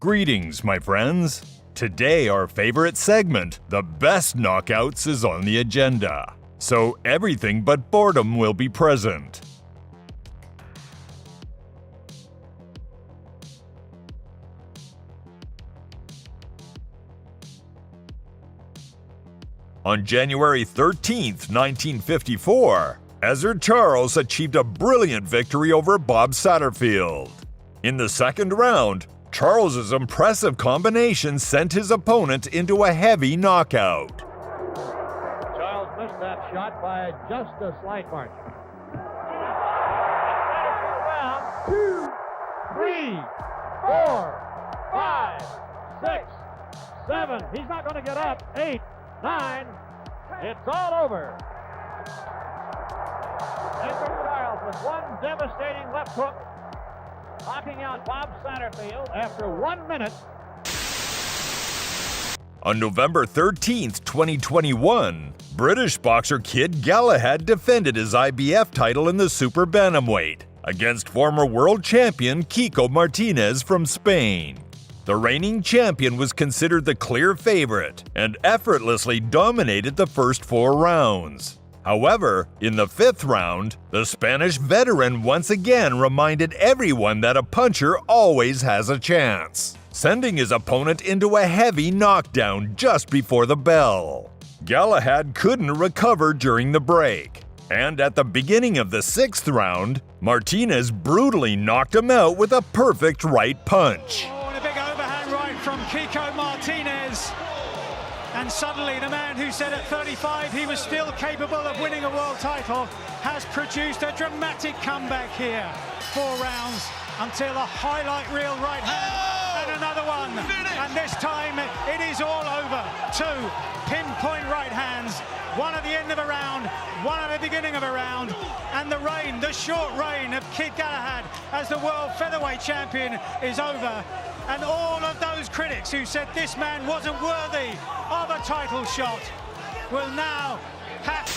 Greetings, my friends. Today, our favorite segment, the best knockouts, is on the agenda. So everything but boredom will be present. On January 13th, 1954, Ezzard Charles achieved a brilliant victory over Bob Satterfield. In the second round, Charles's impressive combination sent his opponent into a heavy knockout. Charles missed that shot by just a slight margin. Round 2, 3, 4, 5, 6, 7. He's not going to get up. 8, 9. It's all over. Ezzard Charles with one devastating left hook, knocking out Bob Satterfield after 1 minute. On November 13th, 2021, British boxer Kid Galahad defended his IBF title in the super bantamweight against former world champion Kiko Martinez from Spain. The reigning champion was considered the clear favorite and effortlessly dominated the first 4 rounds. However, in the 5th round, the Spanish veteran once again reminded everyone that a puncher always has a chance, sending his opponent into a heavy knockdown just before the bell. Galahad couldn't recover during the break, and at the beginning of the 6th round, Martinez brutally knocked him out with a perfect right punch. Oh, and a big overhand right from Kiko Martinez. And suddenly the man who said at 35 he was still capable of winning a world title has produced a dramatic comeback here. 4 rounds until a highlight reel right hand and another one. And this time it is all over. 2 pinpoint right hands. One at the end of a round, one at the beginning of a round. And the reign, the short reign of Kid Galahad as the world featherweight champion is over. And all of those critics who said this man wasn't worthy of a title shot will now have...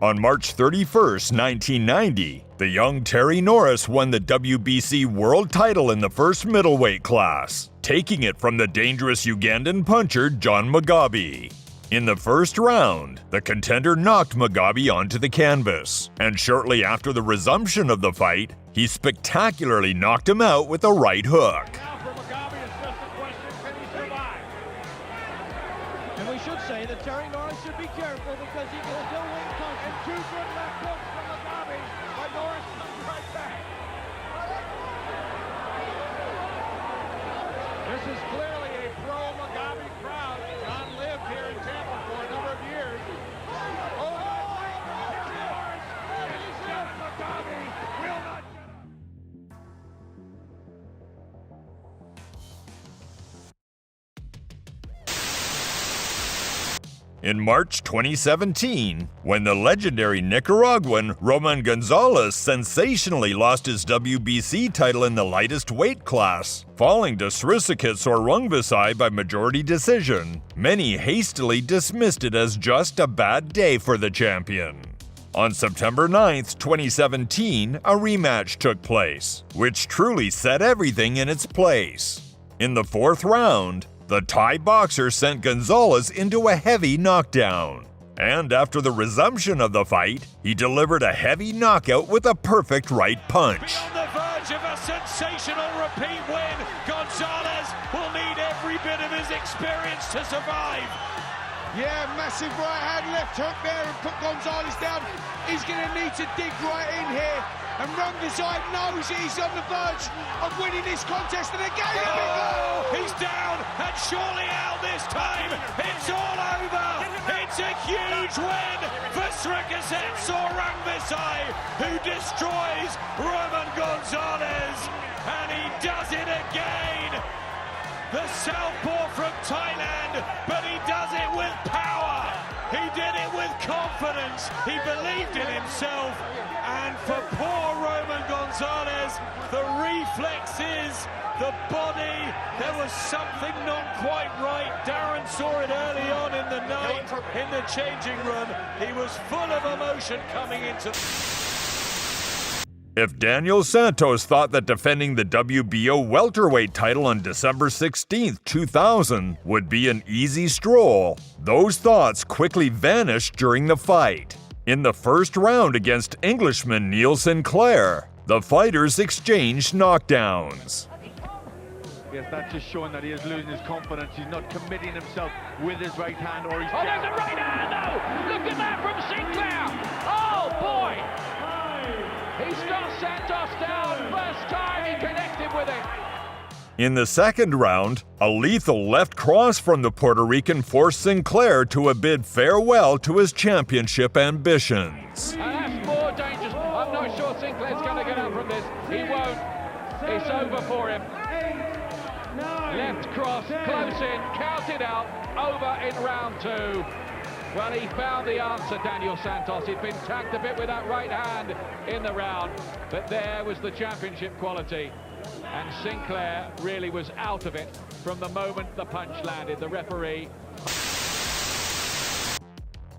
On March 31st, 1990, the young Terry Norris won the WBC world title in the first middleweight class, taking it from the dangerous Ugandan puncher John Mugabe. In the first round, the contender knocked Mugabe onto the canvas, and shortly after the resumption of the fight, he spectacularly knocked him out with a right hook. Now for Mugabe, it's just a question, can he survive? And we should say that Terry Norris should be careful because he can still win punch. And 2 good left hooks from Mugabe, but Norris comes right back. This is clearly a pro-Mugabe crowd. John lived here in Tampa for a number of years. Oh, Norris, Mugabe will not. In March 2017, when the legendary Nicaraguan Roman Gonzalez sensationally lost his WBC title in the lightest weight class, falling to Srisaket Rungvisai by majority decision, many hastily dismissed it as just a bad day for the champion. On September 9th, 2017, a rematch took place, which truly set everything in its place. In the 4th round, the Thai boxer sent Gonzalez into a heavy knockdown. And after the resumption of the fight, he delivered a heavy knockout with a perfect right punch. On the verge of a sensational repeat win, Gonzalez will need every bit of his experience to survive. Yeah, massive right hand, left hook there and put Gonzalez down. He's going to need to dig right in here. And Rungvisai knows he's on the verge of winning this contest. And again, he's down and surely out this time. It's all over. It's a huge win for Srisaket Rungvisai, who destroys Roman Gonzalez. And he does it again. The southpaw from Thailand, but he does it with power. He did it with confidence. He believed in himself. And for poor Roman Gonzalez, the reflexes, the body, there was something not quite right. Darren saw it early on in the night in the changing room. He was full of emotion coming into... If Daniel Santos thought that defending the WBO welterweight title on December 16, 2000 would be an easy stroll, those thoughts quickly vanished during the fight. In the first round against Englishman Neil Sinclair, the fighters exchanged knockdowns. Yes, that's just showing that he is losing his confidence. He's not committing himself with his right hand, or he's... Oh, there's a right hand, though! Look at that from Sinclair! Oh, boy! He's got Santos down. First time he connected with it. In the second round, a lethal left cross from the Puerto Rican forced Sinclair to bid farewell to his championship ambitions. And that's more dangerous. I'm not sure Sinclair's going to get up from this. He won't. It's over for him. Left cross, close in, counted out, over in round two. Well, he found the answer, Daniel Santos. He'd been tagged a bit with that right hand in the round, but there was the championship quality. And Sinclair really was out of it from the moment the punch landed. The referee...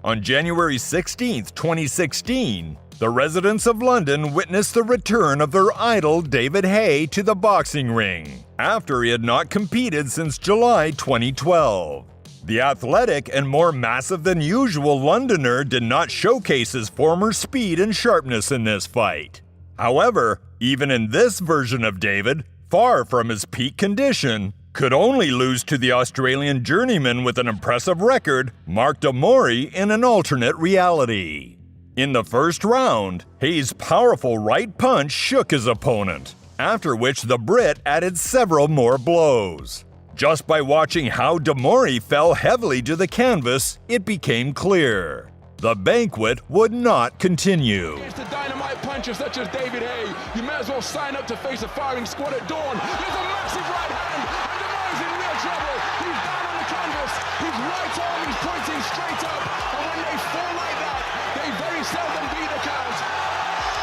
On January 16, 2016, the residents of London witnessed the return of their idol David Haye to the boxing ring, after he had not competed since July 2012. The athletic and more massive than usual Londoner did not showcase his former speed and sharpness in this fight. However, even in this version of David, far from his peak condition, could only lose to the Australian journeyman with an impressive record, Mark Damori, in an alternate reality. In the first round, Haye's powerful right punch shook his opponent, after which the Brit added several more blows. Just by watching how Damori fell heavily to the canvas, it became clear. The banquet would not continue. It's the dynamite puncher such as David Haye. You may as well sign up to face a firing squad at dawn. There's a massive right hand, and Damori's in real trouble. He's down on the canvas. His right arm is pointing straight up, and when they fall like that, they very seldom beat the count.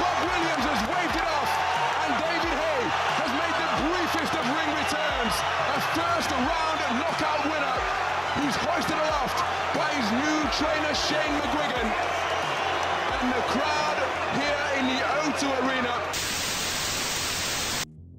Bob Williams has waved it off, and David Haye has made the briefest of ring returns. A first-round knockout winner. He's hoisted aloft by his new trainer Shane McGuigan, and the crowd here in the O2 Arena.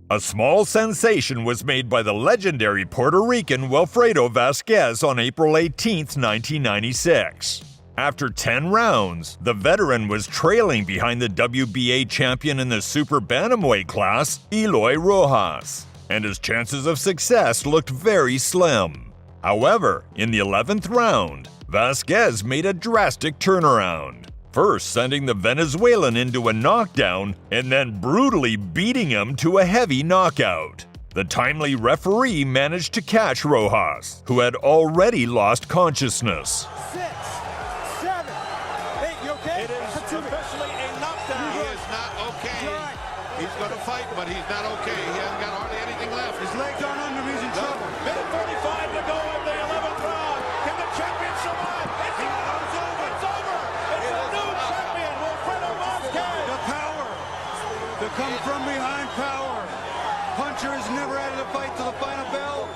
A small sensation was made by the legendary Puerto Rican Wilfredo Vasquez on April 18, 1996. After 10 rounds, the veteran was trailing behind the WBA champion in the super bantamweight class, Eloy Rojas, and his chances of success looked very slim. However, in the 11th round, Vasquez made a drastic turnaround, first sending the Venezuelan into a knockdown and then brutally beating him to a heavy knockout. The timely referee managed to catch Rojas, who had already lost consciousness. 6, 7, 8, you okay? It is officially a knockdown. He is not okay. He's going to fight, but he's not okay. He hasn't got hardly anything left. His legs aren't under, he's in trouble. Minute 35 to go in the 11th round. Can the champion survive? It's over. It's over. It's a new champion, Wilfredo Vasquez. The power. The come from behind power. Puncher has never added a fight to the final bell.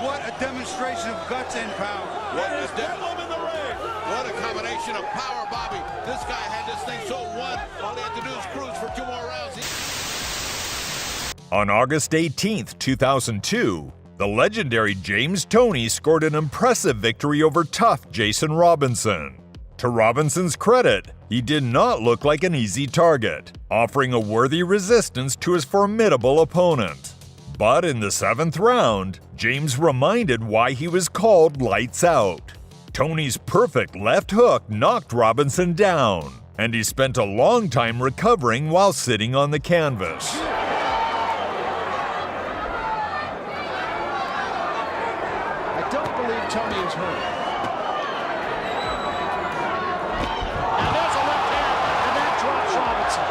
What a demonstration of guts and power. What is Devlin in the ring? What a combination of power, Bobby. This guy had this thing so won. All he had to do is cruise for 2 more rounds. On August 18, 2002, the legendary James Toney scored an impressive victory over tough Jason Robinson. To Robinson's credit, he did not look like an easy target, offering a worthy resistance to his formidable opponent. But in the 7th round, James reminded why he was called lights out. Toney's perfect left hook knocked Robinson down, and he spent a long time recovering while sitting on the canvas. I don't believe Toney is hurt. And there's a left hand, and that drops Robinson.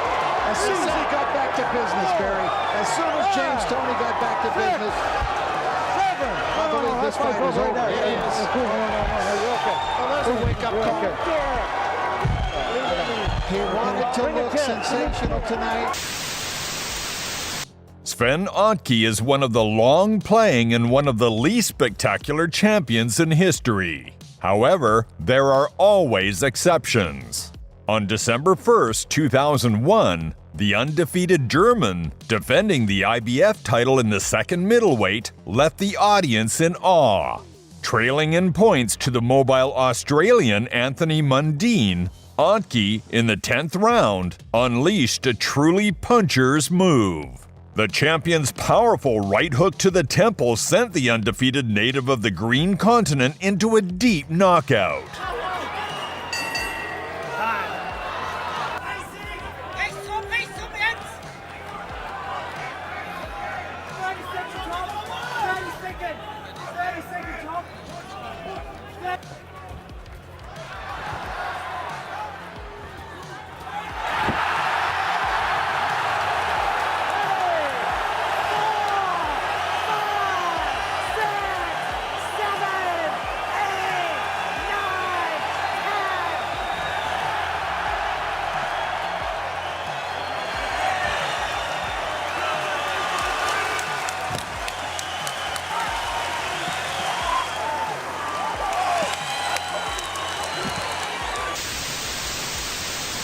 As soon as he got back to business, Barry, as soon as James Toney got back to business, I believe this fight is over. It is. There's a wake-up call. He wanted to look sensational tonight. Sven Otke is one of the long-playing and one of the least spectacular champions in history. However, there are always exceptions. On December 1, 2001, The undefeated German, defending the IBF title in the second middleweight, left the audience in awe. Trailing in points to the mobile Australian Anthony Mundine, Antke, in the 10th round, unleashed a truly puncher's move. The champion's powerful right hook to the temple sent the undefeated native of the green continent into a deep knockout.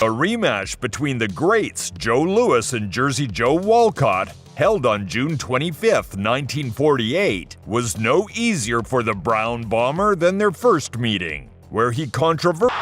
A rematch between the greats Joe Louis and Jersey Joe Walcott, held on June 25, 1948, was no easier for the Brown Bomber than their first meeting, where he controversially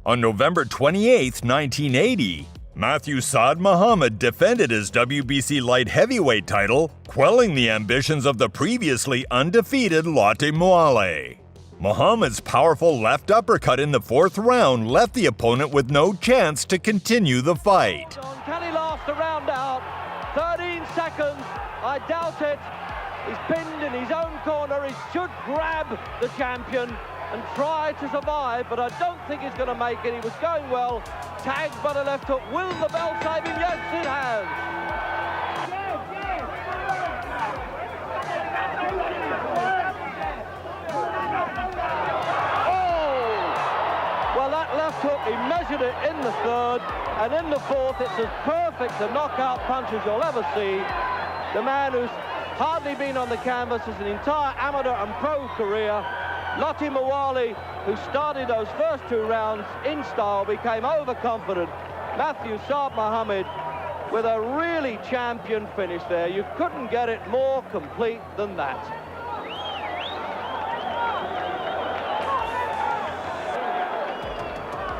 On November 28, 1980, Matthew Saad Muhammad defended his WBC light heavyweight title, quelling the ambitions of the previously undefeated Lotte Moale. Muhammad's powerful left uppercut in the 4th round left the opponent with no chance to continue the fight. Can he last the round out? 13 seconds, I doubt it. He's pinned in his own corner. He should grab the champion and try to survive, but I don't think he's going to make it. He was going well, tagged by the left hook. Will the bell save him? Yes, it has. Oh! Well, that left hook, he measured it in the 3rd, and in the 4th, it's as perfect a knockout punch as you'll ever see. The man who's hardly been on the canvas as an entire amateur and pro career, Lotte Moale, who started those first 2 rounds in style, became overconfident. Matthew Saad Muhammad with a really champion finish there. You couldn't get it more complete than that.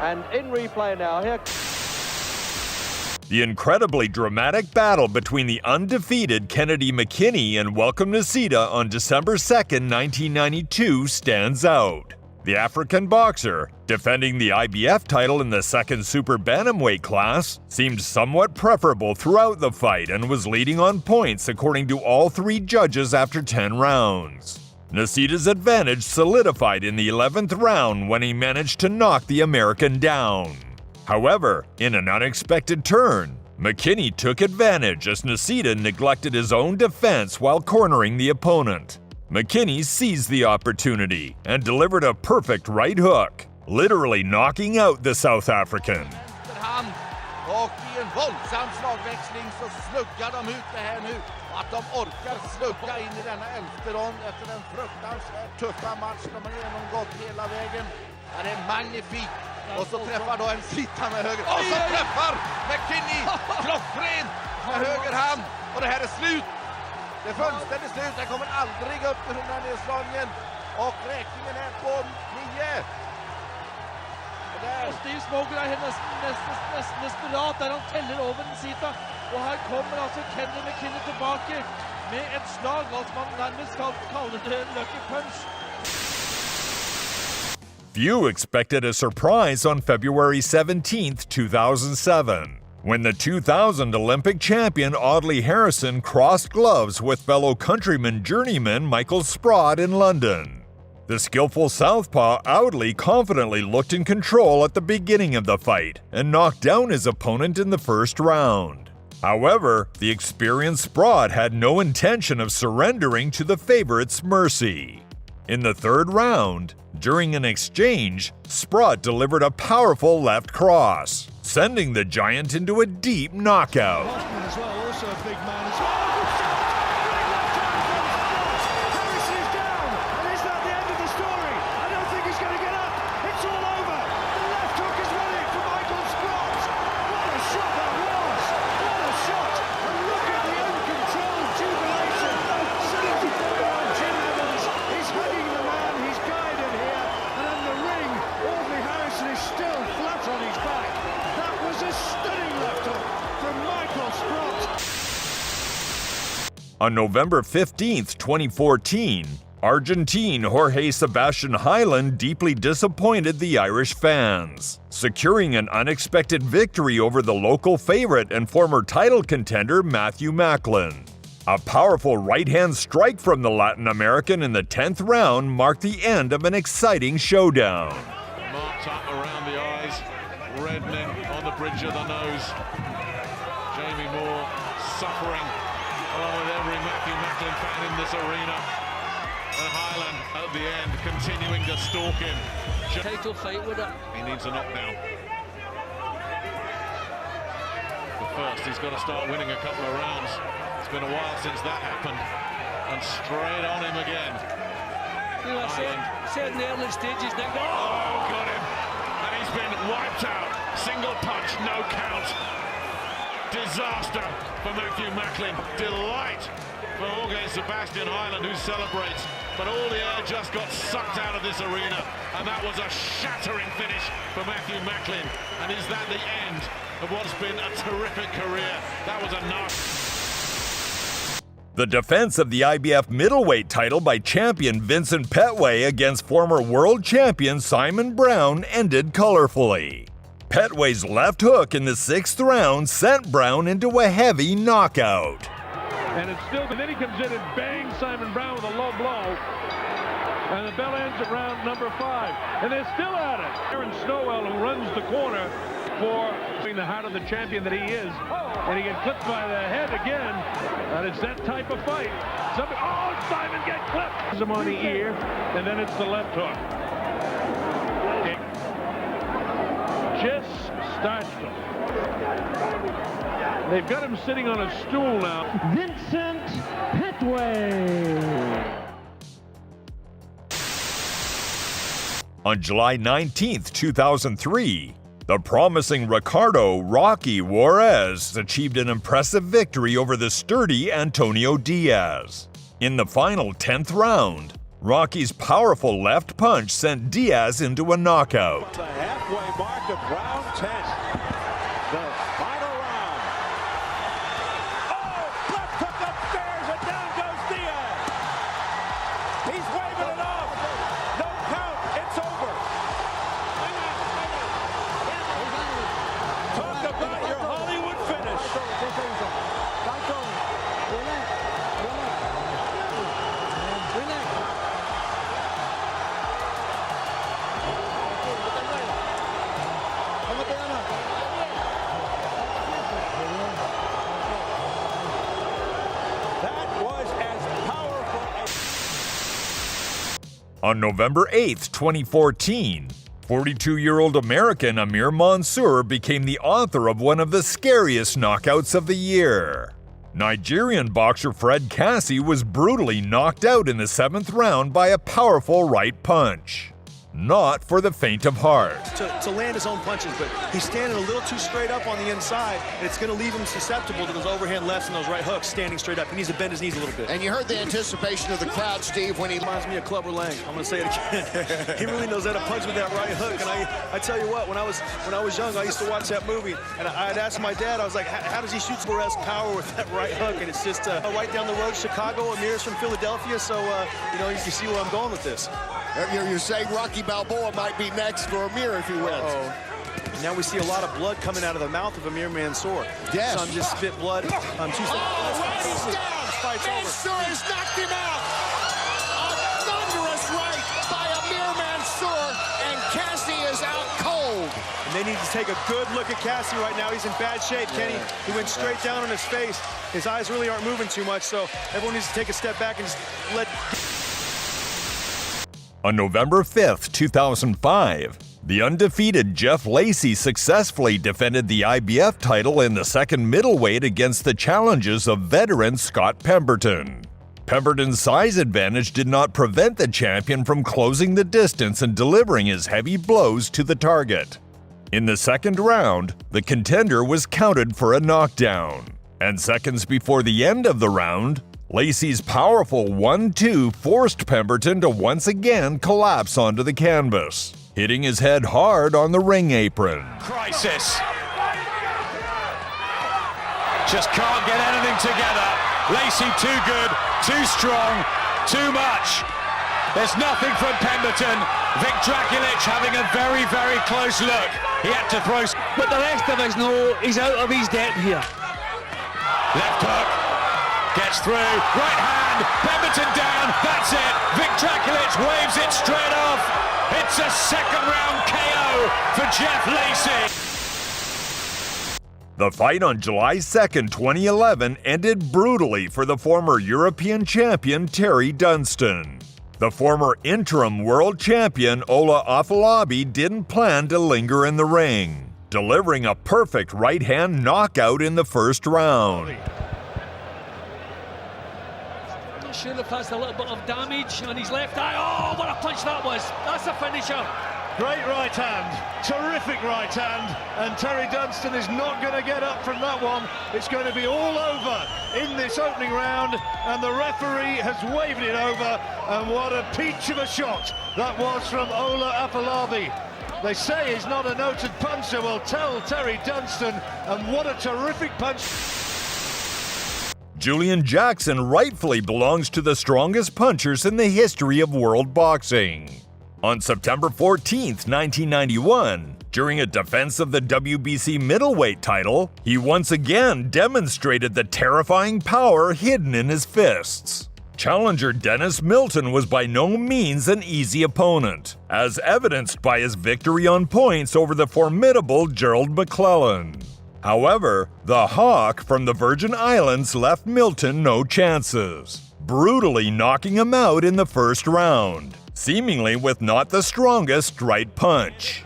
And in replay now, here... The incredibly dramatic battle between the undefeated Kennedy McKinney and Welcome Nocita on December 2, 1992 stands out. The African boxer, defending the IBF title in the 2nd super bantamweight class, seemed somewhat preferable throughout the fight and was leading on points according to all 3 judges after 10 rounds. Nocita's advantage solidified in the 11th round when he managed to knock the American down. However, in an unexpected turn, McKinney took advantage as Nocita neglected his own defense while cornering the opponent. McKinney seized the opportunity and delivered a perfect right hook, literally knocking out the South African. Och i en våldsam slagväxling så sluggar de ut det här nu. Att de orkar slugga in i denna 11:e rond efter den fruktansvärt tuffa match de har genomgått hela vägen. Det är magnifikt. Och så träffar då en sitta med höger. Och så träffar McKinney klockrent med höger hand. Och det här är slut. Det är fullständigt slut. Den kommer aldrig upp till 100 nedslagen. Och räkningen är på 9. Steve Smoker er nesten desperat der han teller over den sita. Og her kommer altså Kennedy McKinney tilbake med et slag, altså man nærmest skal kalle det en lucky punch. Few expected a surprise on February 17, 2007, when the 2000 Olympic champion Audley Harrison crossed gloves with fellow countryman journeyman Michael Sprott in London. The skillful southpaw Audley confidently looked in control at the beginning of the fight and knocked down his opponent in the first round. However, the experienced Sprott had no intention of surrendering to the favorite's mercy. In the third round, during an exchange, Sprott delivered a powerful left cross, sending the Giant into a deep knockout. Hoffman as well, also a big man as well. Harrison is down, and is that the end of the story? I don't think he's going to get up. It's all over. The left hook is ready for Michael Sprott. What a shot that was! What a shot! And look at the uncontrolled jubilation. 74-year-old Jim Evans is hugging the man he's guided here, and in the ring, Audley Harrison is still flat on his back. That was a stunning left hook from Michael Sprott. On November 15, 2014, Argentine Jorge Sebastian Hyland deeply disappointed the Irish fans, securing an unexpected victory over the local favorite and former title contender Matthew Macklin. A powerful right-hand strike from the Latin American in the 10th round marked the end of an exciting showdown. Marked up around the eyes, reddening on the bridge of the nose. Jamie Moore suffering along with every Matthew Macklin fan in this arena. And Hyland at the end continuing to stalk him. Title fight with it. He needs a knockdown. But first he's got to start winning a couple of rounds. It's been a while since that happened. And straight on him again. You know, I said in the early stages, Nick. Oh, got him. And he's been wiped out. Single punch, no count. Disaster for Matthew Macklin. Delight for Jorge Sebastian Hyland, who celebrates. But all the air just got sucked out of this arena. And that was a shattering finish for Matthew Macklin. And is that the end of what's been a terrific career? That was a nasty. The defense of the IBF middleweight title by champion Vincent Petway against former world champion Simon Brown ended colorfully. Petway's left hook in the 6th round sent Brown into a heavy knockout. And it's still, and then he comes in and bangs Simon Brown with a low blow. And the bell ends at round number 5. And they're still at it. Aaron Snowell, who runs the corner for the heart of the champion that he is. And he gets clipped by the head again. And it's that type of fight. Simon gets clipped. Him on the ear, and then it's the left hook. It just starts him. They've got him sitting on a stool now. Vincent Petway. On July 19, 2003, the promising Ricardo "Rocky" Juarez achieved an impressive victory over the sturdy Antonio Diaz. In the final 10th round, Rocky's powerful left punch sent Diaz into a knockout. The halfway mark of round 10. The final round. Oh, left hook upstairs and down goes Diaz. He's waving it off. No count. It's over. Talk about your Hollywood finish. On November 8, 2014, 42-year-old American Amir Mansour became the author of one of the scariest knockouts of the year. Nigerian boxer Fred Cassie was brutally knocked out in the 7th round by a powerful right punch. Not for the faint of heart. To land his own punches, but he's standing a little too straight up on the inside, and it's going to leave him susceptible to those overhand lefts and those right hooks standing straight up. He needs to bend his knees a little bit. And you heard the anticipation of the crowd, Steve, when he reminds me of Clubber Lang. I'm going to say it again. He really knows how to punch with that right hook. And I tell you what, when I was young, I used to watch that movie, and I'd ask my dad, I was like, how does he shoot Suarez power with that right hook? And it's just right down the road, Chicago. Amir's from Philadelphia, so you see where I'm going with this. You're saying Rocky Balboa might be next for Amir if he wins. Now we see a lot of blood coming out of the mouth of Amir Mansour. Yes. Some just spit blood. He's down. Mansour has knocked him out. A thunderous right by Amir Mansour, and Cassie is out cold. And they need to take a good look at Cassie right now. He's in bad shape, Kenny. He went straight down on his face. His eyes really aren't moving too much, so everyone needs to take a step back and just let... On November 5th, 2005, the undefeated Jeff Lacey successfully defended the IBF title in the second middleweight against the challenges of veteran Scott Pemberton. Pemberton's size advantage did not prevent the champion from closing the distance and delivering his heavy blows to the target. In the second round, the contender was counted for a knockdown, and seconds before the end of the round, Lacey's powerful 1-2 forced Pemberton to once again collapse onto the canvas, hitting his head hard on the ring apron. Crisis. Just can't get anything together. Lacey too good, too strong, too much. There's nothing from Pemberton. Vic Draculic having a very, very close look. He had to throw... But the rest of us know he's out of his depth here. Left hook. Gets through. Right hand. Pemberton down. That's it. Vic Draculic waves it straight off. It's a second round KO for Jeff Lacey. The fight on July 2nd, 2011 ended brutally for the former European champion Terry Dunstan. The former interim world champion Ola Afolabi didn't plan to linger in the ring, delivering a perfect right-hand knockout in the first round. Not sure if that's a little bit of damage on his left eye. Oh, what a punch that was. That's a finisher. Great right hand, terrific right hand, and Terry Dunstan is not going to get up from that one. It's going to be all over in this opening round, and the referee has waved it over, and what a peach of a shot that was from Ola Afolabi. They say he's not a noted puncher, well tell Terry Dunstan, and what a terrific punch. Julian Jackson rightfully belongs to the strongest punchers in the history of world boxing. On September 14, 1991, during a defense of the WBC middleweight title, he once again demonstrated the terrifying power hidden in his fists. Challenger Dennis Milton was by no means an easy opponent, as evidenced by his victory on points over the formidable Gerald McClellan. However, the Hawk from the Virgin Islands left Milton no chances, brutally knocking him out in the first round, seemingly with not the strongest right punch.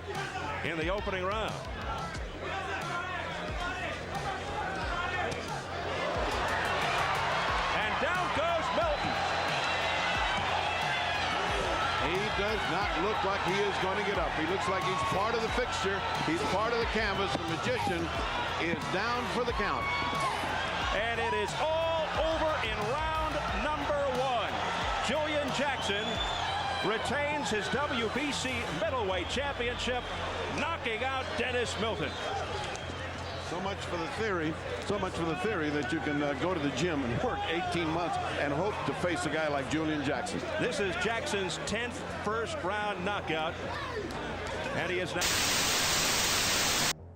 In the opening round. And down goes Milton. He does not look like he is going to get up. He looks like he's part of the fixture. He's part of the canvas. The magician is down for the count. And it is all over in round number one. Julian Jackson retains his WBC middleweight championship, knocking out Dennis Milton. So much for the theory that you can go to the gym and work 18 months and hope to face a guy like Julian Jackson. This is Jackson's 10th first-round knockout, and he is now...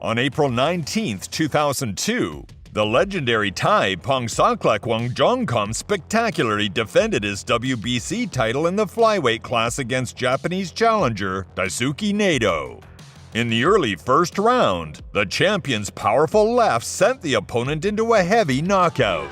On April 19, 2002, the legendary Thai Pongsaklakwang Jongkom spectacularly defended his WBC title in the flyweight class against Japanese challenger Daisuke Naito. In the early first round, the champion's powerful left sent the opponent into a heavy knockout.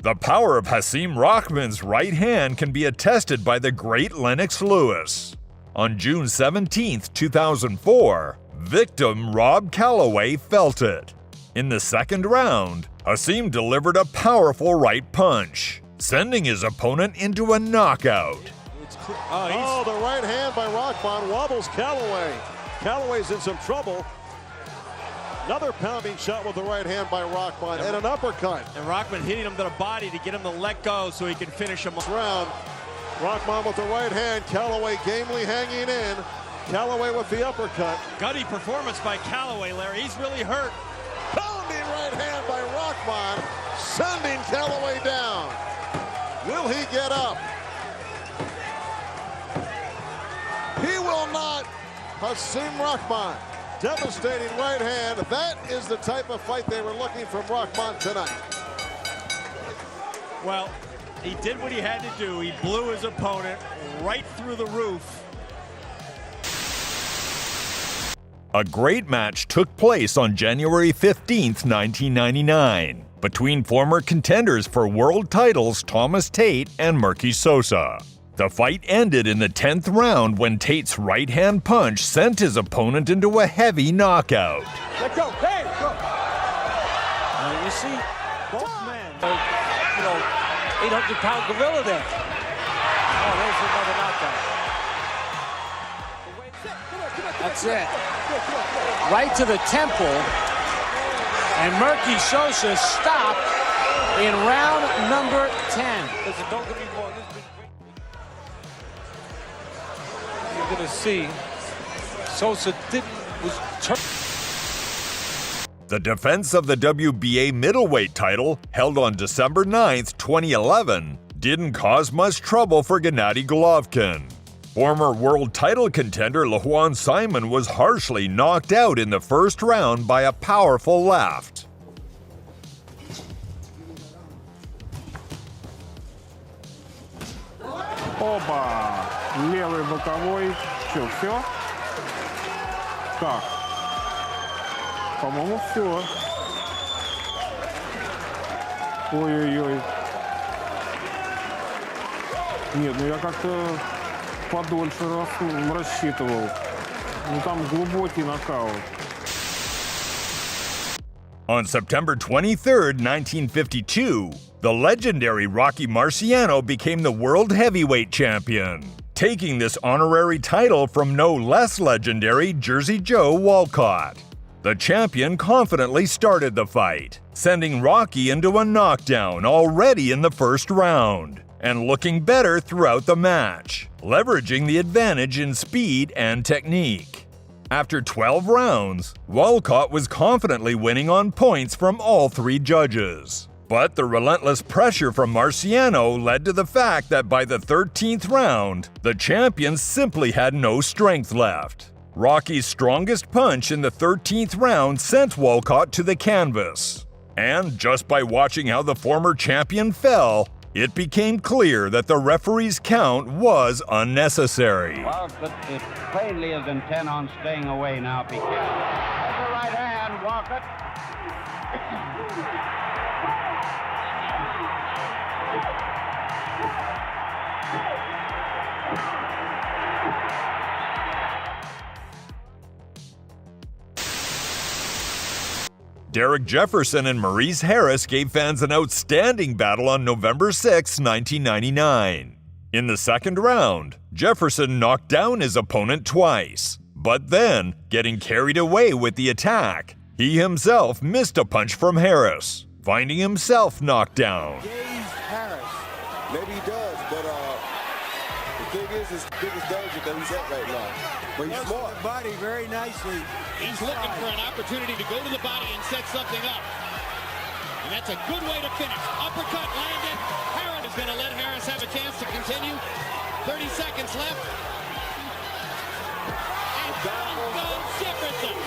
The power of Hasim Rahman's right hand can be attested by the great Lennox Lewis. On June 17, 2004, victim Rob Calloway felt it. In the second round, Hasim delivered a powerful right punch, sending his opponent into a knockout. Oh, the right hand by Rahman wobbles Calloway. Calloway's in some trouble. Another pounding shot with the right hand by Rahman and an uppercut. And Rahman hitting him to the body to get him to let go so he can finish him. Round, Rockman with the right hand. Calloway gamely hanging in. Calloway with the uppercut. Gutty performance by Calloway, Larry. He's really hurt. Pounding right hand by Rockman, sending Calloway down. Will he get up? He will not. Hasim Rahman, devastating right hand. That is the type of fight they were looking from Rahman tonight. Well, he did what he had to do. He blew his opponent right through the roof. A great match took place on January 15th, 1999, between former contenders for world titles Thomas Tate and Merky Sosa. The fight ended in the 10th round when Tate's right-hand punch sent his opponent into a heavy knockout. Let go. Hey, go. You see, both men. 800-pound gorilla there. Oh, there's another knockout. That's it. Right to the temple. And Merky Sosa stopped in round number 10. Listen, don't get me wrong. You're going to see Sosa The defense of the WBA middleweight title, held on December 9th, 2011, didn't cause much trouble for Gennady Golovkin. Former world title contender Lajuan Simon was harshly knocked out in the first round by a powerful left. Оба! Левый боковой. Что, все? Как? По-моему, все. Ой-ой-ой. Нет, ну я как-то подольше рассчитывал. Ну там глубокий нокаут. On September 23, 1952, the legendary Rocky Marciano became the world heavyweight champion, taking this honorary title from no less legendary Jersey Joe Walcott. The champion confidently started the fight, sending Rocky into a knockdown already in the first round, and looking better throughout the match, leveraging the advantage in speed and technique. After 12 rounds, Walcott was confidently winning on points from all three judges. But the relentless pressure from Marciano led to the fact that by the 13th round, the champion simply had no strength left. Rocky's strongest punch in the 13th round sent Walcott to the canvas. And just by watching how the former champion fell, it became clear that the referee's count was unnecessary. Walcott plainly is intent on staying away now. Be careful. That's the right hand, Walcott. Derek Jefferson and Maurice Harris gave fans an outstanding battle on November 6, 1999. In the second round, Jefferson knocked down his opponent twice, but then, getting carried away with the attack, he himself missed a punch from Harris, finding himself knocked down. Harris. Maybe he does, but the thing is, his biggest danger that he's at right now. But he's smart. The body very nicely. He's looking for an opportunity to go to the body and set something up. And that's a good way to finish. Uppercut landed. Harris is going to let Harris have a chance to continue. 30 seconds left. And down goes Jefferson.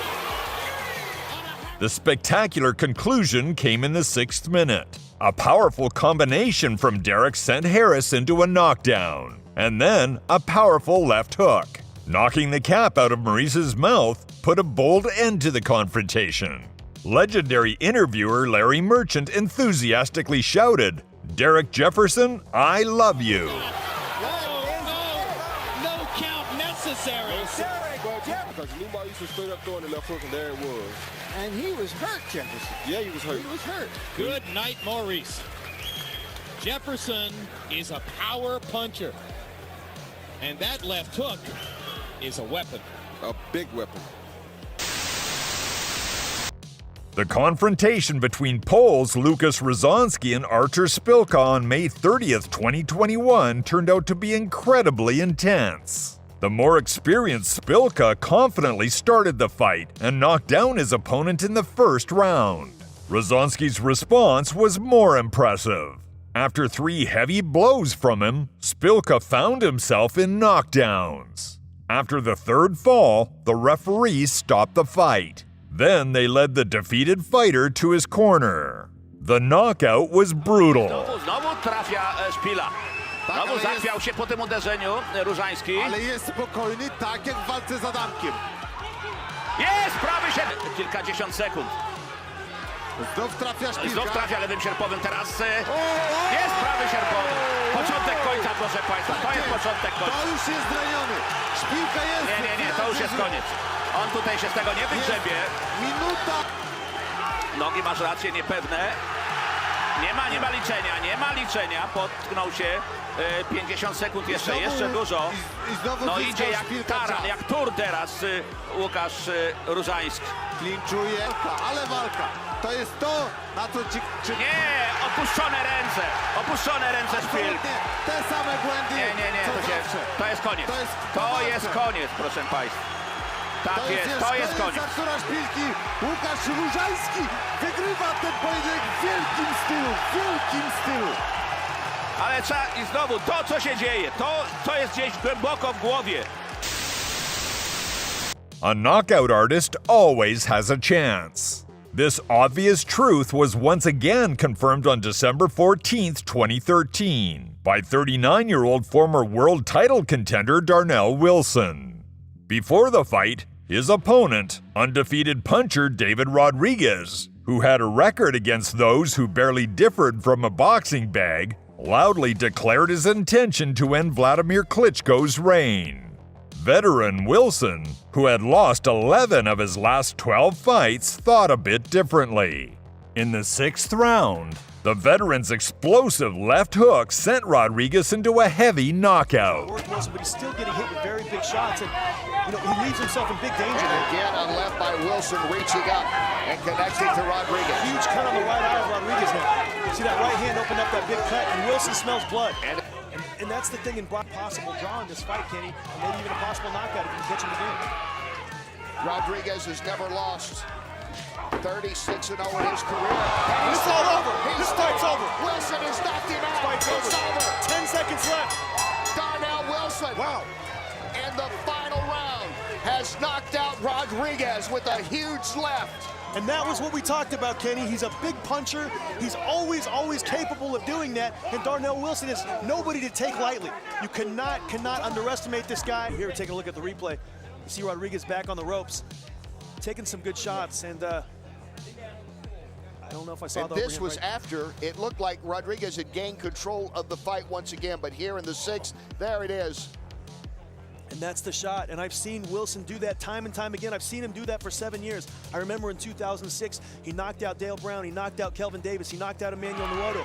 The spectacular conclusion came in the 6th minute. A powerful combination from Derek sent Harris into a knockdown, and then a powerful left hook. Knocking the cap out of Maurice's mouth put a bold end to the confrontation. Legendary interviewer Larry Merchant enthusiastically shouted, "Derek Jefferson, I love you." No count necessary. Because Newmar used to straight up throwing the left hook, and there it was. And he was hurt, Jefferson. Yeah, he was hurt. He was hurt. Good night, Maurice. Jefferson is a power puncher. And that left hook is a weapon. A big weapon. The confrontation between Poles Lukas Rozanski and Artur Szpilka on May 30th, 2021 turned out to be incredibly intense. The more experienced Szpilka confidently started the fight and knocked down his opponent in the first round. Rozanski's response was more impressive. After 3 heavy blows from him, Szpilka found himself in knockdowns. After the third fall, the referee stopped the fight. Then they led the defeated fighter to his corner. The knockout was brutal. Znowu trafia Szpila. Znowu zachwiał się po tym uderzeniu Różański. Ale jest spokojny, tak jak w walce z Adamkiem. Jest prawy się. Kilkadziesiąt sekund. Znów trafia Szpilka. Znów trafia lewym sierpowym. Teraz jest prawy sierpowy. Początek końca, proszę Państwa. To jest początek końca. To już jest zraniony. Szpilka jest. Nie, to już jest koniec. On tutaj się z tego nie wygrzebie. Minuta. Nogi, masz rację, niepewne. Nie ma liczenia. Potknął się. 50 sekund jeszcze dużo. No idzie jak taran, jak tur teraz Łukasz Różański. Klinczuje, ale walka. To jest to, na co ci... Nie, opuszczone ręce Szpilki. Te same błędy. Nie, to jest koniec. To jest koniec, proszę Państwa. Tak jest, to jest koniec. Artura Szpilki, Łukasz Różański wygrywa ten pojedynek w wielkim stylu. Ale i znowu to, co się dzieje, to jest gdzieś głęboko w głowie. A knockout artist always has a chance. This obvious truth was once again confirmed on December 14th, 2013, by 39-year-old former world title contender Darnell Wilson. Before the fight, his opponent, undefeated puncher David Rodriguez, who had a record against those who barely differed from a boxing bag, loudly declared his intention to end Vladimir Klitschko's reign. Veteran Wilson, who had lost 11 of his last 12 fights, thought a bit differently. In the 6th round, the veteran's explosive left hook sent Rodriguez into a heavy knockout. Wilson, but he's still getting hit with very big shots, and he leaves himself in big danger. And again, on left by Wilson, reaching up and connecting to Rodriguez. Huge cut on the right eye of Rodriguez now. See that right hand open up that big cut, and Wilson smells blood. And that's the thing in possible draw in this fight, Kenny, and maybe even a possible knockout if you can catch him again. Rodriguez has never lost. 36-0 in his career. It's all over. This fight's over. Wilson has knocked him out. It's over. 10 seconds left. Darnell Wilson. Wow. And the final round has knocked out Rodriguez with a huge left. And that was what we talked about, Kenny. He's a big puncher. He's always capable of doing that. And Darnell Wilson is nobody to take lightly. You cannot underestimate this guy. Here, taking a look at the replay. You see Rodriguez back on the ropes, taking some good shots. And I don't know if I saw that. This was after it looked like Rodriguez had gained control of the fight once again. But here in the 6th, there it is. And that's the shot, and I've seen Wilson do that time and time again. I've seen him do that for 7 years. I remember in 2006, he knocked out Dale Brown, he knocked out Kelvin Davis, he knocked out Emmanuel Nuoto.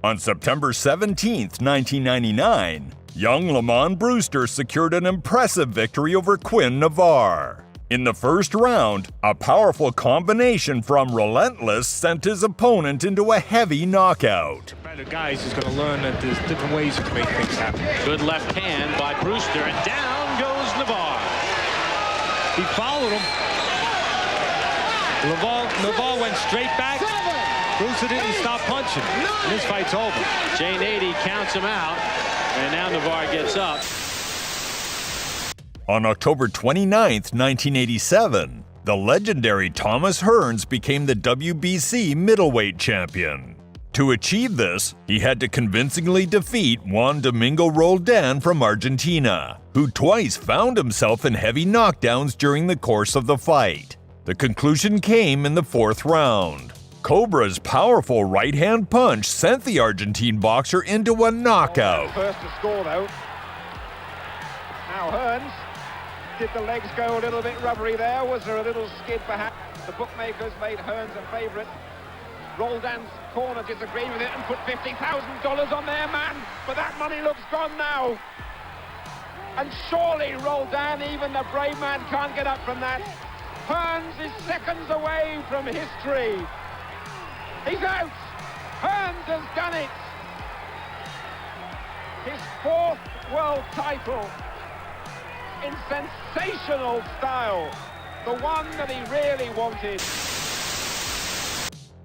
On September 17th, 1999, young Lamont Brewster secured an impressive victory over Quinn Navarre. In the first round, a powerful combination from Relentless sent his opponent into a heavy knockout. The guys is going to learn that there's different ways to make things happen. Good left hand by Brewster, and down goes Navarre. He followed him. Navarre went straight back. Brewster didn't stop punching. And this fight's over. Jay Nady counts him out, and now Navarre gets up. On October 29th, 1987, the legendary Thomas Hearns became the WBC middleweight champion. To achieve this, he had to convincingly defeat Juan Domingo Roldan from Argentina, who twice found himself in heavy knockdowns during the course of the fight. The conclusion came in the 4th round. Cobra's powerful right-hand punch sent the Argentine boxer into a knockout. First to score, though. Now Hearns. Did the legs go a little bit rubbery there? Was there a little skid perhaps? The bookmakers made Hearns a favourite. Roldan's corner disagreed with it and put $50,000 on their man, but that money looks gone now. And surely Roldan, even the brave man, can't get up from that. Hearns is seconds away from history. He's out. Hearns has done it. His 4th world title in sensational style. The one that he really wanted.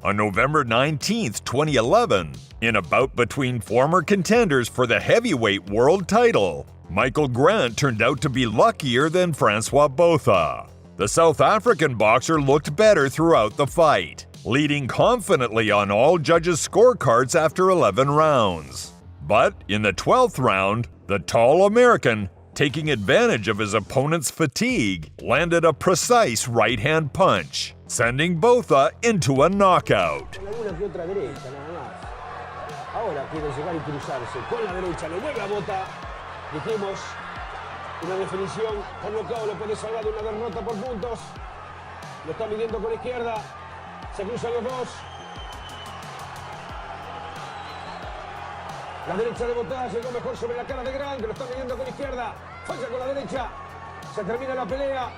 On November 19th, 2011, in a bout between former contenders for the heavyweight world title, Michael Grant turned out to be luckier than Francois Botha. The South African boxer looked better throughout the fight, leading confidently on all judges' scorecards after 11 rounds. But in the 12th round, the tall American, taking advantage of his opponent's fatigue, landed a precise right-hand punch, sending Botha into a knockout. Ahora quiere llegar y cruzarse con la derecha, lo mueve a Botha. Dijimos, una definición por nocaut le puede salvar de una derrota por puntos. Lo está midiendo con la izquierda, se cruzan los dos. La derecha de Botha llegó mejor sobre la cara de Grant, que lo está midiendo con la izquierda. Falla con la derecha, se termina la pelea.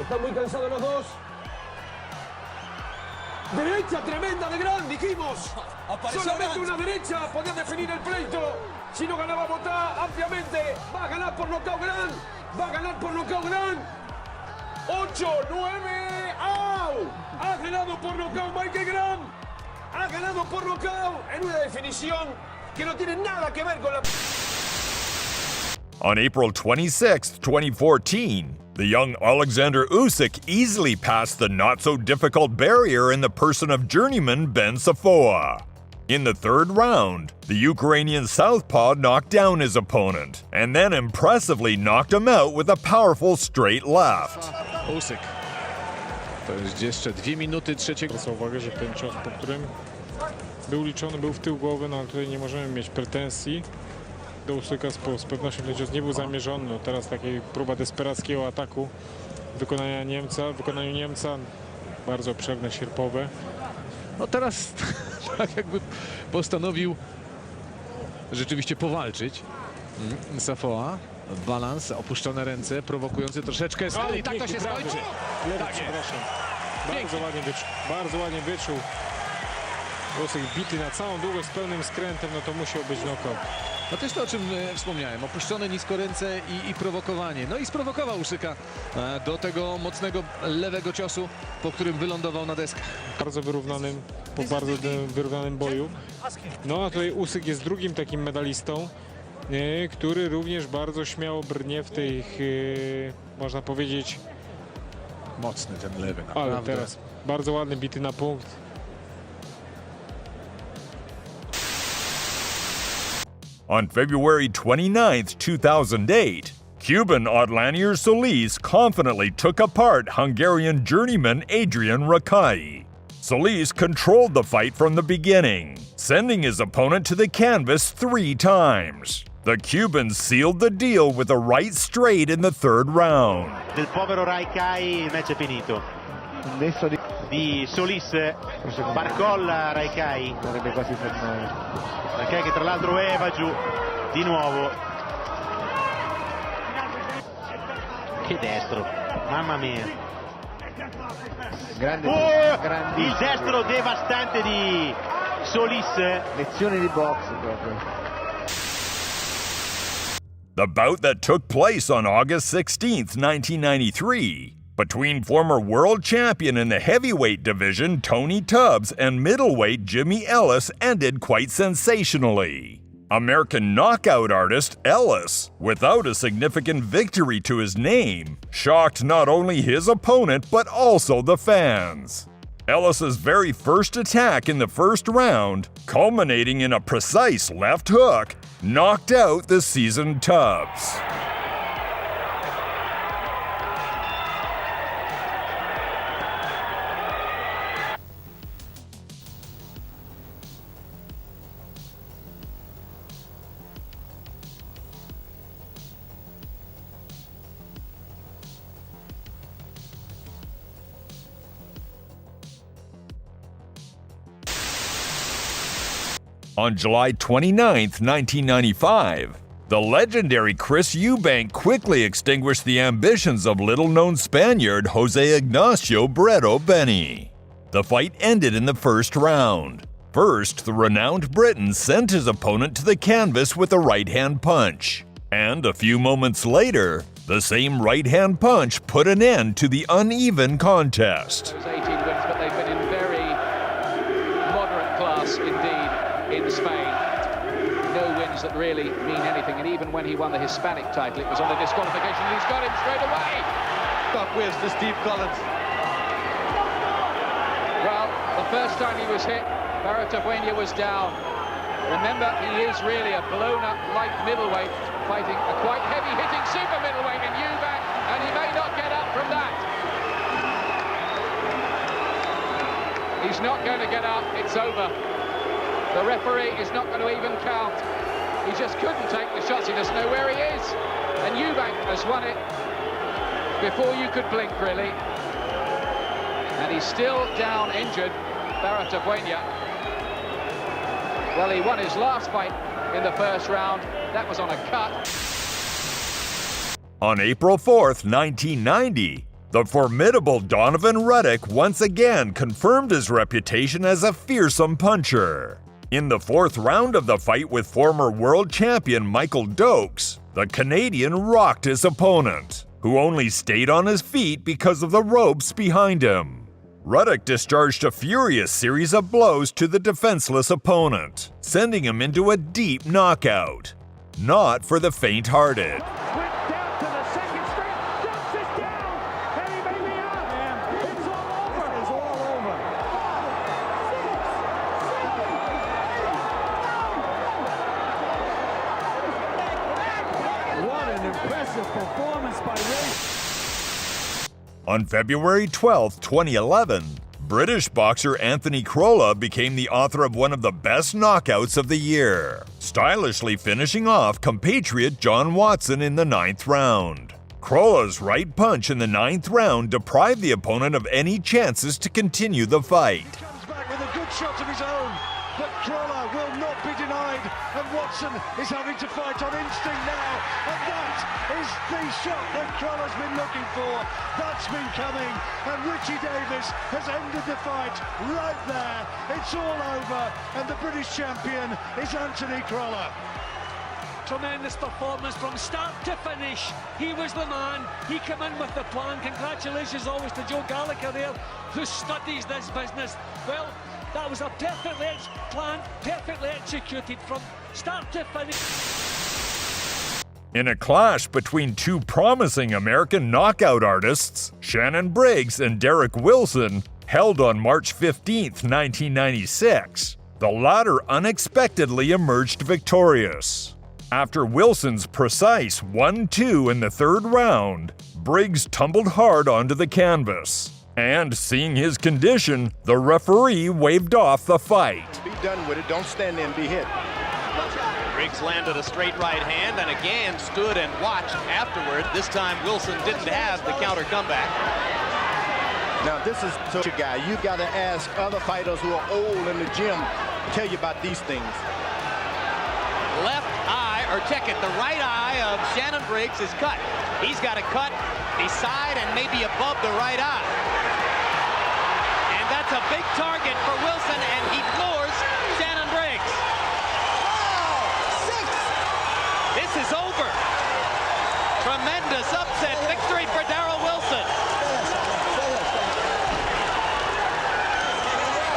Están muy cansados los dos. Derecha tremenda de Grant, dijimos. Solamente una derecha podía definir el pleito. Si no ganaba Botha ampliamente, va a ganar por nocaut Grant. Va a ganar por nocaut Grant. 8, 9, ¡au! Ha ganado por nocaut Michael Grant. Ha ganado por nocaut en una definición que no tiene nada que ver con la... On April 26, 2014, the young Alexander Usyk easily passed the not-so-difficult barrier in the person of journeyman Ben Safoa. In the 3rd round, the Ukrainian southpaw knocked down his opponent, and then impressively knocked him out with a powerful straight left. Usyk. To już jeszcze 2 minuty trzeciego. Zwrócę uwagę, że ten cios, po którym był liczony, był w tył głowy, no ale tutaj nie możemy mieć pretensji do Usyka, z pewnością ten cios nie był zamierzony. No teraz takiej próba desperackiego ataku w wykonaniu Niemca, bardzo obszerne, sierpowe. No teraz tak jakby postanowił rzeczywiście powalczyć. Safoa, balans, opuszczone ręce, prowokujący troszeczkę. No, i tak to się skończy. Tak, przepraszam. Bardzo ładnie wyczuł. Usyk bity na całą długość z pełnym skrętem, no to musiał być knockout. No też to, o czym wspomniałem, opuszczone nisko ręce i prowokowanie. No i sprowokował Usyka do tego mocnego lewego ciosu, po którym wylądował na deskach. Po bardzo wyrównanym boju. No a tutaj Usyk jest drugim takim medalistą, który również bardzo śmiało brnie w tych, można powiedzieć... Mocny ten lewy, naprawdę. Ale teraz bardzo ładny, bity na punkt. On February 29, 2008, Cuban Odlanier Solis confidently took apart Hungarian journeyman Adrian Rakai. Solis controlled the fight from the beginning, sending his opponent to the canvas 3 times. The Cubans sealed the deal with a right straight in the 3rd round. Del povero Rakai il match è finito. Un destro di Solis, barcolla Rakai. Sarebbe quasi fermato. Rakai che tra l'altro va giù di nuovo. Che destro, mamma mia. Il destro devastante di Solis. Lezione di box proprio. The bout that took place on August 16, 1993, between former world champion in the heavyweight division Tony Tubbs and middleweight Jimmy Ellis ended quite sensationally. American knockout artist Ellis, without a significant victory to his name, shocked not only his opponent but also the fans. Ellis's very first attack in the 1st round, culminating in a precise left hook, knocked out the seasoned Tubbs. On July 29, 1995, The legendary Chris Eubank quickly extinguished the ambitions of little-known Spaniard Jose Ignacio Breto Benny. The fight ended in the first round. First, the renowned Briton sent his opponent to the canvas with a right-hand punch. And a few moments later, the same right-hand punch put an end to the uneven contest. Those 18 wins, but they've been in very moderate class indeed in Spain. No wins that really mean anything, and even when he won the Hispanic title, it was on a disqualification, and he's got him straight away. Where's the Steve Collins? Well, the first time he was hit, Baratabuena was down. Remember, he is really a blown-up light middleweight, fighting a quite heavy-hitting super middleweight in Eubank, and he may not get up from that. He's not going to get up, it's over. The referee is not going to even count. He just couldn't take the shots, he doesn't know where he is. And Eubank has won it before you could blink, really. And he's still down injured, Baratabuena. Well, he won his last fight in the first round. That was on a cut. On April 4th, 1990, the formidable Donovan Ruddock once again confirmed his reputation as a fearsome puncher. In the fourth round of the fight with former world champion Michael Dokes, the Canadian rocked his opponent, who only stayed on his feet because of the ropes behind him. Ruddock discharged a furious series of blows to the defenseless opponent, sending him into a deep knockout. Not for the faint-hearted. What an impressive performance by Ray. On February 12, 2011, British boxer Anthony Crolla became the author of one of the best knockouts of the year, stylishly finishing off compatriot John Watson in the 9th round. Crolla's right punch in the 9th round deprived the opponent of any chances to continue the fight. He comes back with a good shot of his own, but Crolla will not be denied, and Watson is having to fight on instinct now, and that is the shot that Crolla's been looking for. That's been coming, and Richie Davis has ended the fight right there. It's all over, and the British champion is Anthony Crolla. Tremendous performance from start to finish. He was the man. He came in with the plan. Congratulations always to Joe Gallagher there, who studies this business. Well, that was a perfectly planned, perfectly executed from start to finish. In a clash between two promising American knockout artists, Shannon Briggs and Derek Wilson, held on March 15, 1996, the latter unexpectedly emerged victorious. After Wilson's precise 1-2 in the third round, Briggs tumbled hard onto the canvas. And seeing his condition, the referee waved off the fight. Be done with it, don't stand there and be hit. Briggs landed a straight right hand and again stood and watched afterward. This time Wilson didn't have the counter comeback. Now this is such a guy. You got to ask other fighters who are old in the gym, tell you about these things. Left eye, or check it, the right eye of Shannon Briggs is cut. He's got a cut beside and maybe above the right eye. And that's a big target for Wilson, and he floors Shannon Briggs. This is over. Tremendous upset victory for Darrell Wilson.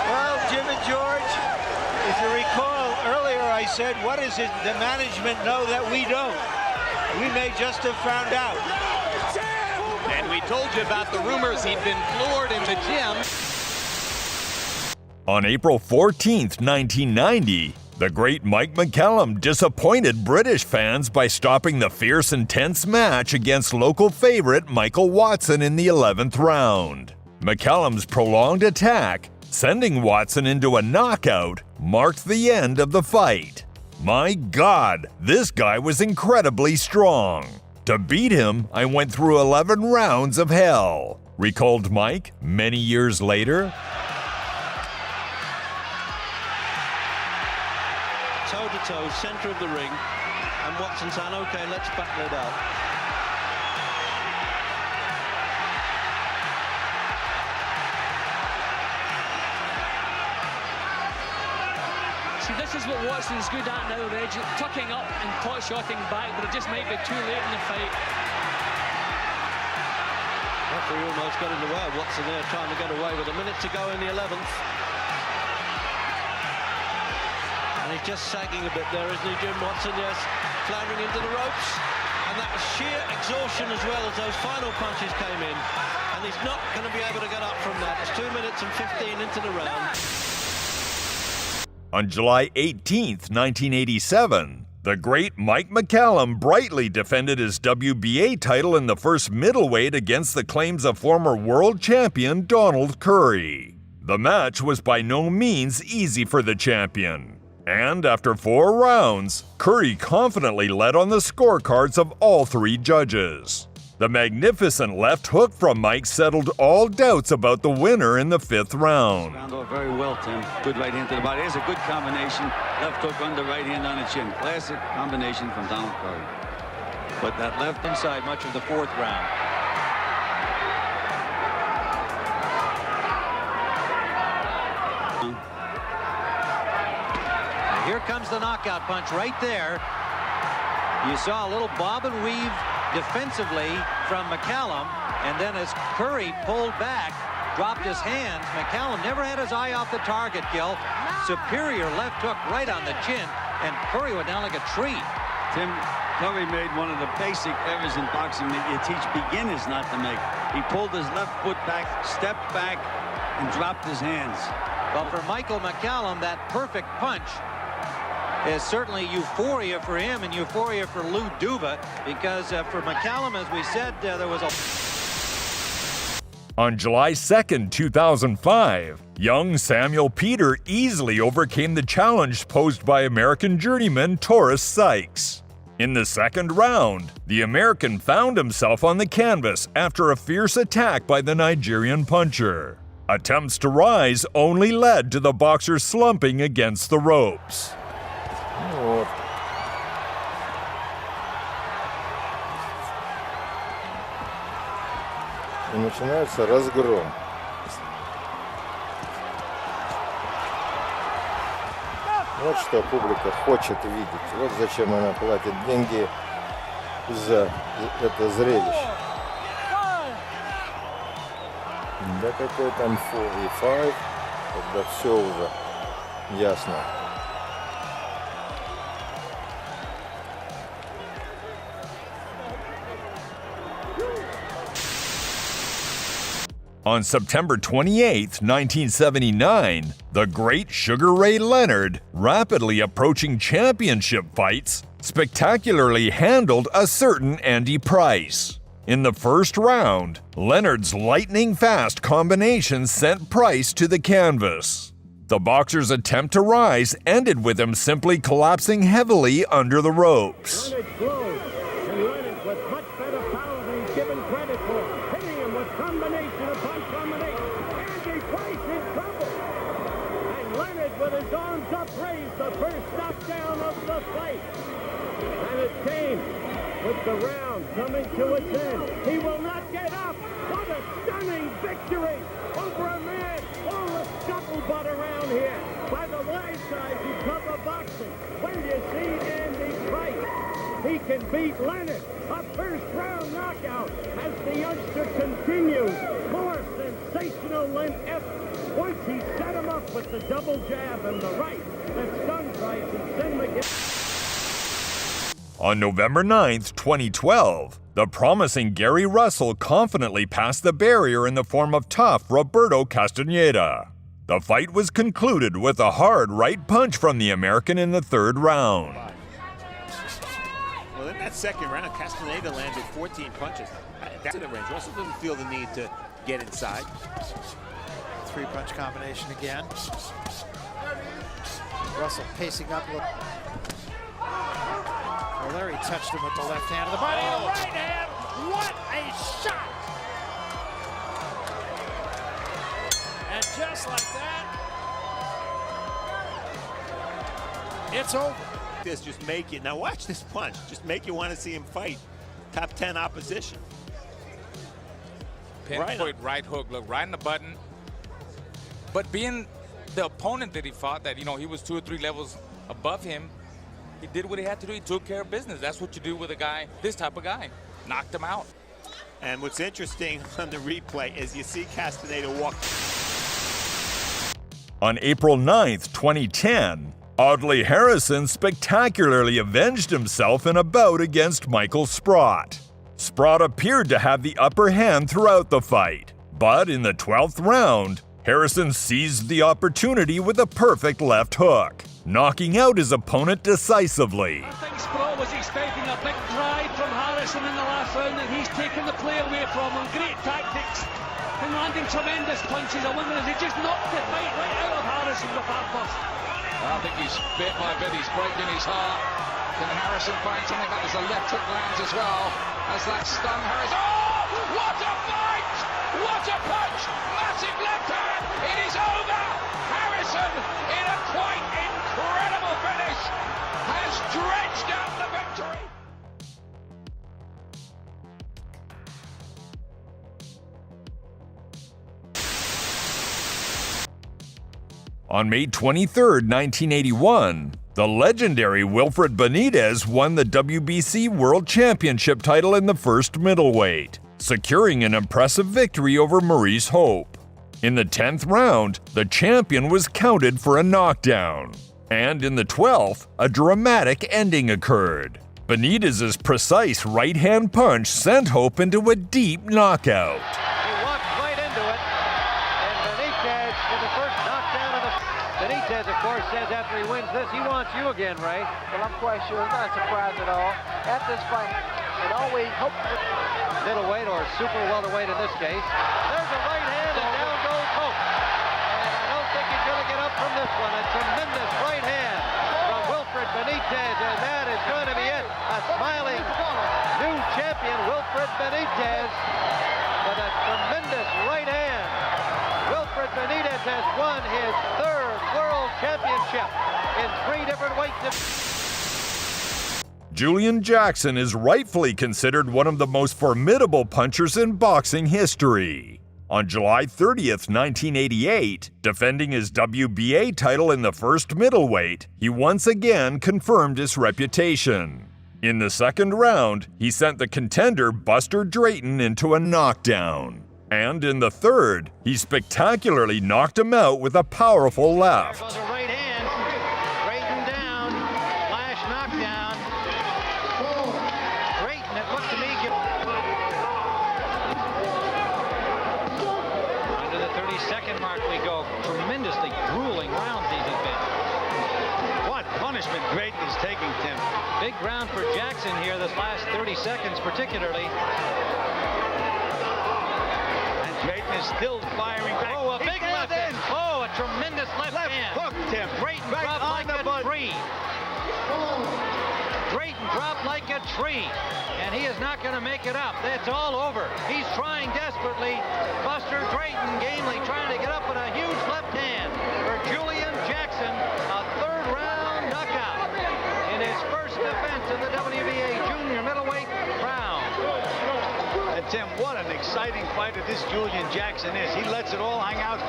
Well, Jim and George, if you recall earlier I said, what is it the management know that we don't? We may just have found out. And we told you about the rumors he'd been floored in the gym. On April 14, 1990, the great Mike McCallum disappointed British fans by stopping the fierce, intense match against local favorite Michael Watson in the 11th round. McCallum's prolonged attack, sending Watson into a knockout, marked the end of the fight. My God, this guy was incredibly strong. To beat him, I went through 11 rounds of hell, recalled Mike many years later. Toe-to-toe, center of the ring. And Watson saying, okay, let's battle it out. See, this is what Watson's good at now, Reg, tucking up and pot-shotting back, but it just might be too late in the fight. Referee almost got in the way. Watson there trying to get away with a minute to go in the 11th. And he's just sagging a bit there, isn't he, Jim Watson? Yes, floundering into the ropes. And that was sheer exhaustion as well as those final punches came in. And he's not going to be able to get up from that. It's 2 minutes and 15 into the round. On July 18th, 1987, the great Mike McCallum brightly defended his WBA title in the first middleweight against the claims of former world champion Donald Curry. The match was by no means easy for the champion, and after 4 rounds, Curry confidently led on the scorecards of all 3 judges. The magnificent left hook from Mike settled all doubts about the winner in the 5th round. Round off very well, Tim. Good right hand to the body. There's a good combination. Left hook under, right hand on the chin. Classic combination from Donald Curry. But that left inside much of the 4th round. And here comes the knockout punch right there. You saw a little bob and weave defensively from McCallum, and then as Curry pulled back, dropped his hands, McCallum never had his eye off the target, Gil. Superior left hook right on the chin, and Curry went down like a tree. Tim, Curry made one of the basic errors in boxing that you teach beginners not to make. He pulled his left foot back, stepped back, and dropped his hands. But for Michael McCallum, that perfect punch is certainly euphoria for him and euphoria for Lou Duva, because for McCallum, as we said, there was a... On July 2nd, 2005, young Samuel Peter easily overcame the challenge posed by American journeyman Taurus Sykes. In the 2nd round, the American found himself on the canvas after a fierce attack by the Nigerian puncher. Attempts to rise only led to the boxer slumping against the ropes. Вот. И начинается разгром. Вот что публика хочет видеть. Вот зачем она платит деньги за это зрелище. Да какой там 4-5, когда все уже ясно. On September 28, 1979, the great Sugar Ray Leonard, rapidly approaching championship fights, spectacularly handled a certain Andy Price. In the 1st round, Leonard's lightning-fast combination sent Price to the canvas. The boxer's attempt to rise ended with him simply collapsing heavily under the ropes. With the round coming to its end, he will not get up. What a stunning victory over a man all the scuttlebutt around here. By the wide side, you cover boxing. When you see Andy Price, he can beat Leonard. A 1st round knockout as the youngster continues. More sensational effort. Once he set him up with the double jab and the right that stunned Price and sent him again. On November 9, 2012, the promising Gary Russell confidently passed the barrier in the form of tough Roberto Castaneda. The fight was concluded with a hard right punch from the American in the 3rd round. Well, in that 2nd round, Castaneda landed 14 punches. That's in the range. Russell didn't feel the need to get inside. 3-punch combination again. Russell pacing up. Well, there he touched him with the left hand of the body and the right hand. What a shot! And just like that, it's over. this just make you, now watch this punch, just make you want to see him fight top 10 opposition. Pinpoint right hook, look, right in the button. But being the opponent that he fought, that, you know, he was 2 or 3 levels above him, he did what he had to do. He took care of business. That's what you do with a guy, this type of guy. Knocked him out. And what's interesting on the replay is you see Castaneda walk. On April 9th, 2010, Audley Harrison spectacularly avenged himself in a bout against Michael Sprott. Sprott appeared to have the upper hand throughout the fight, but in the 12th round, Harrison seized the opportunity with a perfect left hook, knocking out his opponent decisively. I think Sprott was expecting a big drive from Harrison in the last round, and he's taken the play away from him. Great tactics and landing tremendous punches. I wonder if he just knocked the fight right out of Harrison with that bust. I think he's bit by bit, he's breaking his heart. Can Harrison find something that as a left hook lands as well? As that stung Harrison. Oh, what a fight! What a punch! Massive left hand! It is over! Harrison, in a quite incredible finish, has dredged out the victory! On May 23, 1981, the legendary Wilfred Benitez won the WBC World Championship title in the first middleweight, securing an impressive victory over Maurice Hope. In the 10th round, the champion was counted for a knockdown, and in the 12th, a dramatic ending occurred. Benitez's precise right-hand punch sent Hope into a deep knockout. He walked right into it, and Benitez for the first knockdown of the... Benitez, of course, says after he wins this, he wants you again, Ray. Well, I'm quite sure. Not surprised at all. At this fight, it always hoped for middleweight or super welterweight in this case. There's a right hand, and down goes Hope. And I don't think he's going to get up from this one. A tremendous right hand from Wilfred Benitez, and that is going to be it. A smiling new champion, Wilfred Benitez, with a tremendous right hand. Wilfred Benitez has won his 3rd world championship in 3 different weight divisions. Julian Jackson is rightfully considered one of the most formidable punchers in boxing history. On July 30th, 1988, defending his WBA title in the first middleweight, he once again confirmed his reputation. In the 2nd round, he sent the contender Buster Drayton into a knockdown. And in the 3rd, he spectacularly knocked him out with a powerful left. There goes a right hand. Drayton down. Flash knockdown. Drayton, it looked to me... Under the 30-second mark we go. Tremendously grueling rounds these have been. What punishment Drayton is taking, Tim. Big round for Jackson here, this last 30 seconds particularly. Drayton is still firing back. Oh, a big left hand. Oh, a tremendous left hand. Hook, Tim. Drayton dropped like a tree. Drayton dropped like a tree. And he is not going to make it up. That's all over. He's trying desperately. Buster Drayton gamely trying to get up with a huge left hand for Julian Jackson. A 3rd round knockout in his first defense in the WBA junior middleweight round. And Tim, what an exciting fighter this Julian Jackson is. He lets it all hang out.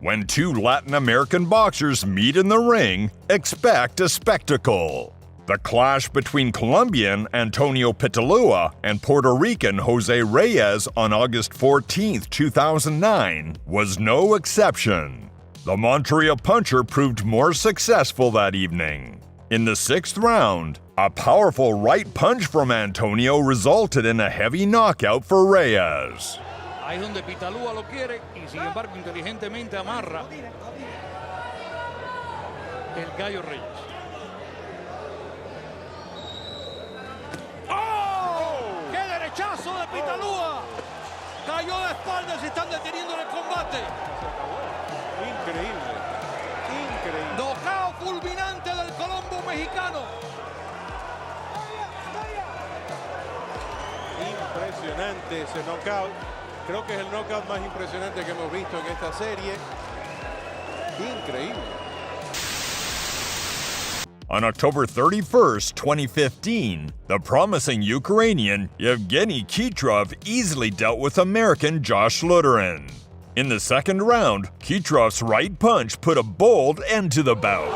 When 2 Latin American boxers meet in the ring, expect a spectacle. The clash between Colombian Antonio Pitalua and Puerto Rican Jose Reyes on August 14, 2009 was no exception. The Monterrey puncher proved more successful that evening. In the 6th round, a powerful right punch from Antonio resulted in a heavy knockout for Reyes. Ahí es donde Pitalúa lo quiere y sin embargo inteligentemente amarra el Gallo Reyes. ¡Oh! ¡Qué derechazo de Pitalúa! Cayó de espaldas y están deteniendo el combate. Increíble. Increíble. Knocao fulminante del Colombo mexicano. Impresionante ese knockout. Creo que es el knockout más impresionante que hemos visto en esta serie. Increíble. On October 31st, 2015, the promising Ukrainian Yevgeny Kitrov easily dealt with American Josh Luterin. In the second round, Kitrov's right punch put a bold end to the bout.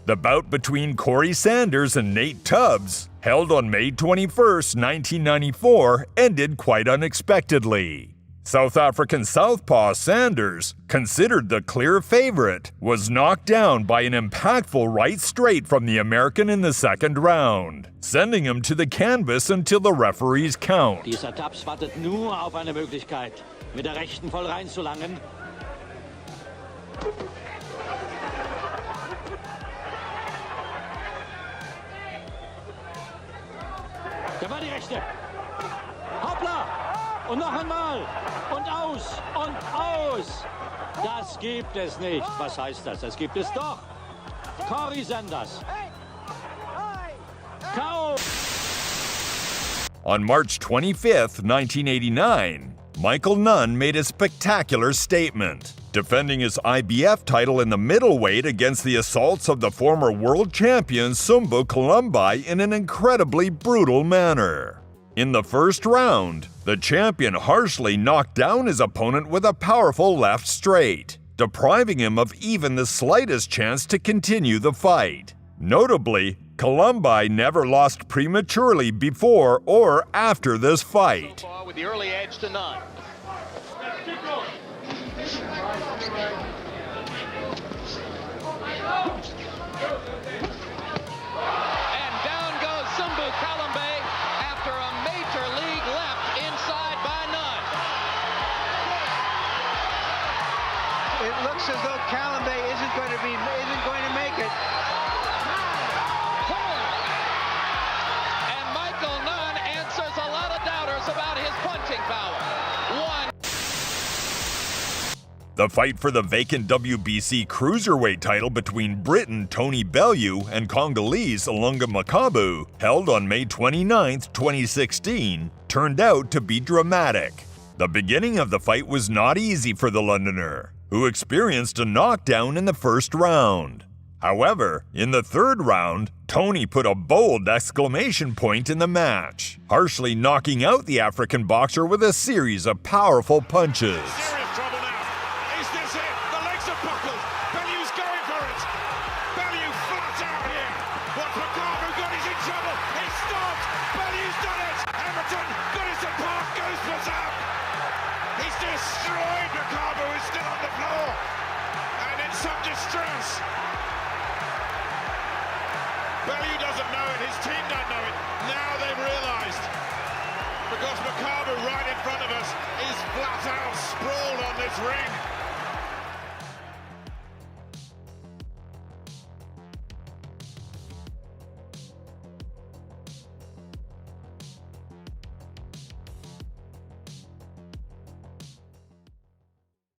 The bout between Corey Sanders and Nate Tubbs, held on May 21, 1994, ended quite unexpectedly. South African southpaw Sanders, considered the clear favorite, was knocked down by an impactful right straight from the American in the second round, sending him to the canvas until the referee's count. Dieser Tubbs wartet nur auf eine Möglichkeit, mit der rechten voll reinzulangen. Da war die rechte. Hoppla! Und noch einmal. Und aus. Und aus. Das gibt es nicht. Was heißt das? Das gibt es doch. Corey Sanders. K.O. On March 25, 1989, Michael Nunn made a spectacular statement, defending his IBF title in the middleweight against the assaults of the former world champion Sumbu Kalumbai in an incredibly brutal manner. In the first round, the champion harshly knocked down his opponent with a powerful left straight, depriving him of even the slightest chance to continue the fight. Notably, Kalumbai never lost prematurely before or after this fight. With the early edge to Nunn. And down goes Sumbu Kalumbai after a major league left inside by Nunn. It looks as though Kalumbai isn't going to make it. And Michael Nunn answers a lot of doubters about his punching power. The fight for the vacant WBC cruiserweight title between Briton Tony Bellew and Congolese Ilunga Makabu, held on May 29, 2016, turned out to be dramatic. The beginning of the fight was not easy for the Londoner, who experienced a knockdown in the first round. However, in the third round, Tony put a bold exclamation point in the match, harshly knocking out the African boxer with a series of powerful punches. Destroyed. Makabu is still on the floor and in some distress. Bellew doesn't know it, his team don't know it. Now they've realised, because Makabu right in front of us is flat out sprawled on this ring.